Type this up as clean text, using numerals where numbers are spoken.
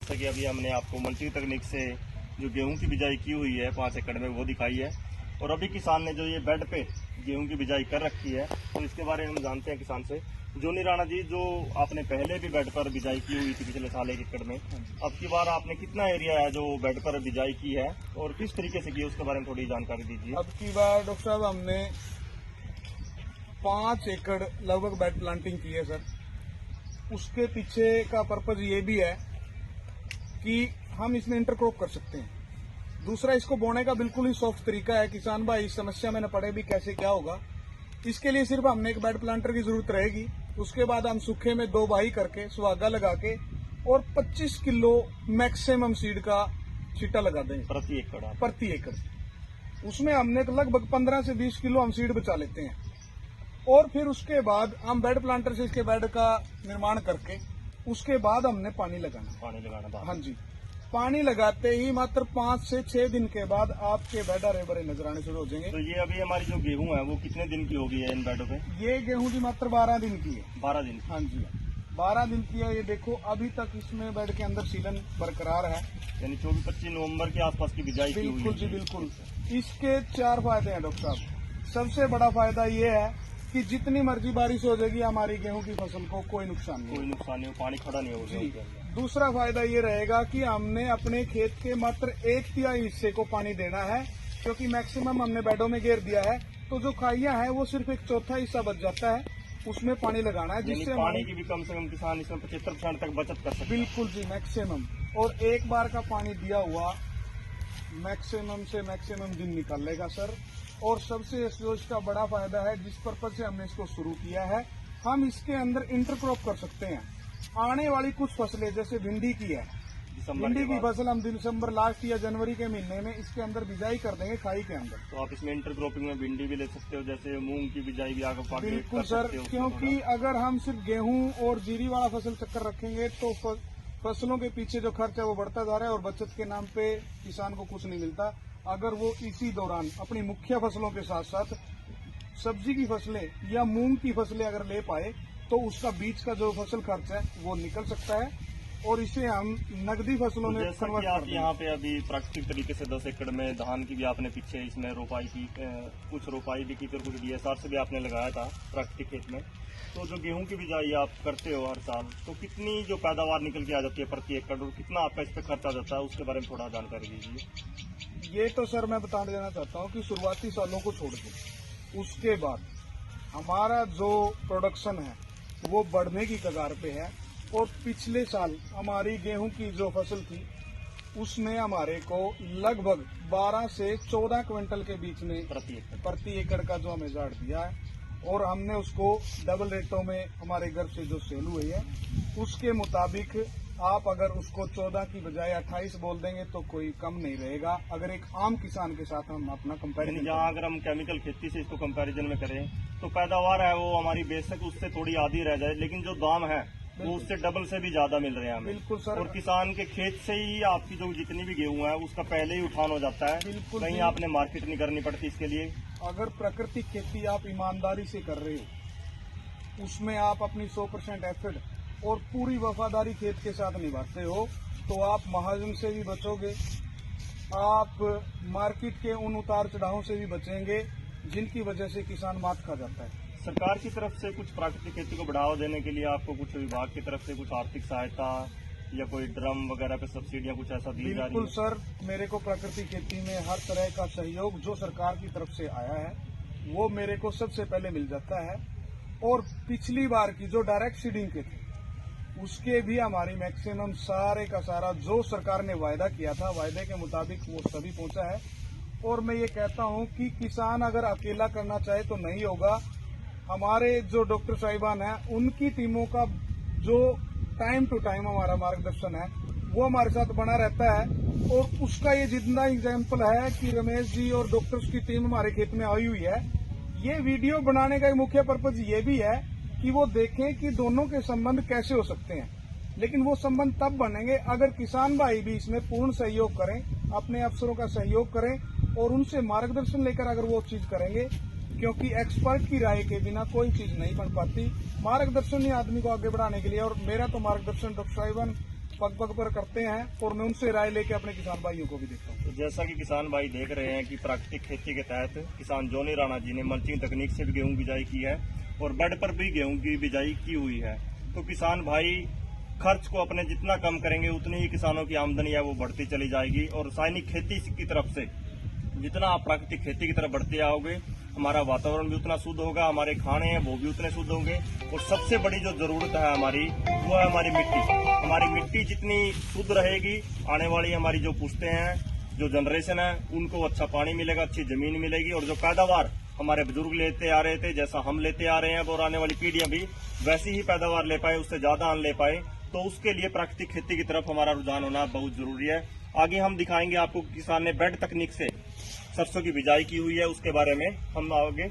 जैसा कि अभी हमने आपको मल्टी तकनीक से जो गेहूं की बिजाई की हुई है 5 एकड़ में वो दिखाई है, और अभी किसान ने जो ये बेड पे गेहूं की बिजाई कर रखी है तो इसके बारे में हम जानते हैं किसान से। जोनी राणा जी, जो आपने पहले भी बेड पर बिजाई की हुई थी पिछले साल 1 एकड़ में, अब की बार आपने कितना एरिया है जो बेड पर बिजाई की है और किस तरीके से की है उसके बारे में थोड़ी जानकारी दीजिए। अब की बार डॉक्टर साहब हमने 5 एकड़ लगभग बेड प्लांटिंग की है सर। उसके पीछे का पर्पज ये भी है कि हम इसमें इंटरक्रॉप कर सकते हैं। दूसरा, इसको बोने का बिल्कुल ही सॉफ्ट तरीका है। किसान भाई इस समस्या में न पड़े भी कैसे क्या होगा, इसके लिए सिर्फ हमने एक बेड प्लांटर की जरूरत रहेगी। उसके बाद हम सूखे में 2 बाही करके सुहागा लगा के और 25 किलो मैक्सिमम सीड का छींटा लगा देंगे प्रति एकड़। उसमें हमने लगभग 15 से 20 किलो हम सीड बचा लेते हैं, और फिर उसके बाद हम बेड प्लांटर से इसके बेड का निर्माण करके उसके बाद हमने पानी लगाना। हाँ जी, पानी लगाते ही मात्र 5 से 6 दिन के बाद आपके बेड हरे भरे नजर आने शुरू हो जाएंगे। तो ये अभी हमारी जो गेहूं है वो कितने दिन की होगी है इन बेडों पे? ये गेहूं जी मात्र 12 दिन की है। 12 दिन? हाँ जी, 12 दिन की है। ये देखो अभी तक इसमें बेड के अंदर सीलन बरकरार है, यानी 24-25 नवंबर के आसपास की बिजाई की हुई है। बिल्कुल जी बिल्कुल। इसके 4 फायदे हैं डॉक्टर साहब। सबसे बड़ा फायदा ये है कि जितनी मर्जी बारिश हो जाएगी हमारी गेहूं की फसल को कोई नुकसान नहीं, पानी खड़ा नहीं होगा। दूसरा फायदा ये रहेगा कि हमने अपने खेत के मात्र 1/3 हिस्से को पानी देना है, क्योंकि मैक्सिमम हमने बेडों में घेर दिया है। तो जो खाइयां हैं वो सिर्फ 1/4 हिस्सा बच जाता है, उसमें पानी लगाना है, जिससे पानी की भी कम से कम किसान इसमें 75% तक बचत कर सकते हैं। बिल्कुल जी, मैक्सिमम। और एक बार का पानी दिया हुआ मैक्सिमम से मैक्सिमम दिन निकाल लेगा सर। और सबसे इसका बड़ा फायदा है, जिस पर्पज से हमने इसको शुरू किया है, हम इसके अंदर इंटरक्रॉप कर सकते हैं। आने वाली कुछ फसलें जैसे भिंडी की है, भिंडी की फसल हम दिसंबर लास्ट या जनवरी के महीने में इसके अंदर बिजाई कर देंगे खाई के अंदर। तो आप इसमें इंटरक्रॉपिंग में भिंडी भी ले सकते हो, जैसे मूंग की बिजाई भी आगे बिल्कुल सर, क्योंकि अगर हम सिर्फ गेहूं और जीरी वाला फसल चक्कर रखेंगे तो फसलों के पीछे जो खर्च है वो बढ़ता जा रहा है और बचत के नाम पे किसान को कुछ नहीं मिलता। अगर वो इसी दौरान अपनी मुख्य फसलों के साथ साथ सब्जी की फसलें या मूंग की फसलें अगर ले पाए तो उसका बीच का जो फसल खर्च है वो निकल सकता है, और इसे हम नकदी फसलों में कन्वर्ट कर देंगे। यहाँ पे अभी प्राकृतिक तरीके से 10 एकड़ में धान की भी आपने पीछे इसमें रोपाई की, कुछ रोपाई भी की, तो कुछ DSR से भी आपने लगाया था प्राकृतिक खेत में। तो जो गेहूं की बिजाई आप करते हो हर साल, तो कितनी जो पैदावार निकल के आ जाती है प्रति एकड़, और कितना आपका इस पर खर्च आ जाता है, उसके बारे में थोड़ा जानकारी दीजिए। ये तो सर मैं बता देना चाहता हूँ कि शुरुआती सालों को छोड़ के उसके बाद हमारा जो प्रोडक्शन है वो बढ़ने की कगार पे है। और पिछले साल हमारी गेहूं की जो फसल थी उसने हमारे को लगभग 12 से 14 क्विंटल के बीच में प्रति एकड़ का जो हमें झाड़ दिया है, और हमने उसको डबल रेटों में हमारे घर से जो सेल हुई है उसके मुताबिक आप अगर उसको 14 की बजाय 28 बोल देंगे तो कोई कम नहीं रहेगा। अगर एक आम किसान के साथ हम अपना कंपैरिजन, जहाँ अगर हम केमिकल खेती से इसको कंपैरिजन में करें तो पैदावार है वो हमारी बेशक उससे थोड़ी आधी रह जाए, लेकिन जो दाम है वो उससे डबल से भी ज्यादा मिल रहे हैं हमें। बिल्कुल सर। और किसान के खेत से ही आपकी जो जितनी भी गेहूं है उसका पहले ही उठान हो जाता है, बिल्कुल। कहीं आपने मार्केट नहीं करनी पड़ती इसके लिए। अगर प्राकृतिक खेती आप ईमानदारी से कर रहे हो, उसमें आप अपनी 100% एफर्ट और पूरी वफादारी खेत के साथ निभाते हो, तो आप महाजन से भी बचोगे, आप मार्केट के उन उतार चढ़ावों से भी बचेंगे जिनकी वजह से किसान मात खा जाता है। सरकार की तरफ से कुछ प्राकृतिक खेती को बढ़ावा देने के लिए आपको कुछ विभाग की तरफ से कुछ आर्थिक सहायता या कोई ड्रम वगैरह पे सब्सिडियां कुछ ऐसा दी जा रही है? बिल्कुल सर, मेरे को प्राकृतिक खेती में हर तरह का सहयोग जो सरकार की तरफ से आया है वो मेरे को सबसे पहले मिल जाता है। और पिछली बार की जो डायरेक्ट सीडिंग के थे उसके भी हमारी मैक्सिमम सारे का सारा जो सरकार ने वायदा किया था, वायदे के मुताबिक वो सभी पहुंचा है। और मैं ये कहता हूं कि किसान अगर अकेला करना चाहे तो नहीं होगा। हमारे जो डॉक्टर साहिबान हैं उनकी टीमों का जो टाइम टू टाइम हमारा मार्गदर्शन है वो हमारे साथ बना रहता है, और उसका ये जितना एग्जाम्पल है कि रमेश जी और डॉक्टर्स की टीम हमारे खेत में आई हुई है। ये वीडियो बनाने का एक मुख्य पर्पज ये भी है कि वो देखें कि दोनों के संबंध कैसे हो सकते हैं, लेकिन वो संबंध तब बनेंगे अगर किसान भाई भी इसमें पूर्ण सहयोग करें, अपने अफसरों का सहयोग करें और उनसे मार्गदर्शन लेकर अगर वो चीज करेंगे, क्योंकि एक्सपर्ट की राय के बिना कोई चीज नहीं बन पाती। मार्गदर्शन ही आदमी को आगे बढ़ाने के लिए, और मेरा तो मार्गदर्शन डॉक्टर साहिबान पग पग पर करते हैं और मैं उनसे राय लेके अपने किसान भाइयों को भी देखता हूँ। तो जैसा कि किसान भाई देख रहे हैं कि प्राकृतिक खेती के तहत किसान जोनी राणा जी ने मल्चिंग तकनीक से भी गेहूं की बिजाई की है और बेड पर भी गेहूं की बिजाई की हुई है। तो किसान भाई खर्च को अपने जितना कम करेंगे उतनी ही किसानों की आमदनी है वो बढ़ती चली जाएगी और रासायनिक खेती की तरफ से जितना आप प्राकृतिक खेती की तरफ बढ़ते आओगे हमारा वातावरण भी उतना शुद्ध होगा, हमारे खाने हैं वो भी उतने शुद्ध होंगे और सबसे बड़ी जो जरूरत है हमारी वो है हमारी मिट्टी। हमारी मिट्टी जितनी शुद्ध रहेगी आने वाली हमारी जो पुश्तें हैं, जो जनरेशन है, उनको अच्छा पानी मिलेगा, अच्छी जमीन मिलेगी और जो पैदावार हमारे बुजुर्ग लेते आ रहे थे, जैसा हम लेते आ रहे हैं और आने वाली पीढ़ियां भी वैसी ही पैदावार ले पाए, उससे ज्यादा अन्न ले पाए, तो उसके लिए प्राकृतिक खेती की तरफ हमारा रुझान होना बहुत जरूरी है। आगे हम दिखाएंगे आपको किसान ने बेड तकनीक से सरसों की बिजाई की हुई है, उसके बारे में हम आगे